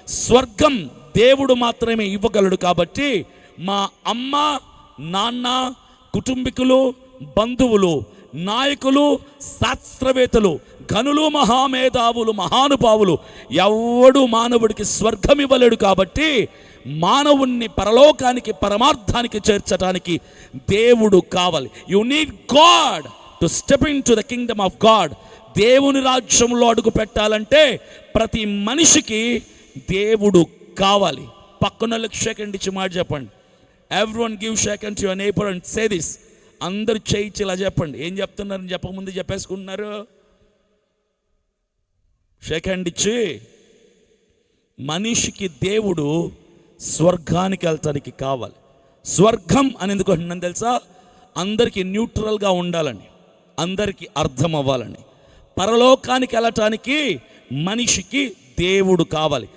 స్వర్గం దేవుడు మాత్రమే ఇవ్వగలడు. కాబట్టి మా అమ్మ, నాన్న, కుటుంబీకులు, బంధువులు, నాయకులు, శాస్త్రవేత్తలు, ఘనులు, మహామేధావులు, మహానుభావులు ఎవడు మానవుడికి స్వర్గం ఇవ్వలేడు. కాబట్టి మానవుణ్ణి పరలోకానికి, పరమార్థానికి చేర్చడానికి దేవుడు కావాలి. You need God to step in to the Kingdom of God. దేవుని రాజ్యంలో అడుగు పెట్టాలంటే ప్రతి మనిషికి దేవుడు కావాలి. పక్కనోళ్ళకి షేక్ హ్యాండ్ ఇచ్చి మాట చెప్పండి. Everyone give shake hand to your neighbour and say this. అందరు చేయించి ఇలా చెప్పండి. ఏం చెప్తున్నారని చెప్పకముందు చెప్పేసుకుంటున్నారు. షేక్ హ్యాండ్ ఇచ్చి, మనిషికి దేవుడు స్వర్గానికి వెళ్తానికి కావాలి. స్వర్గం అని ఎందుకు అంటున్నాను తెలుసా? అందరికీ న్యూట్రల్గా ఉండాలని, అందరికీ అర్థం అవ్వాలని. పరలోకానికి వెళ్ళటానికి మనిషికి దేవుడు కావాలి.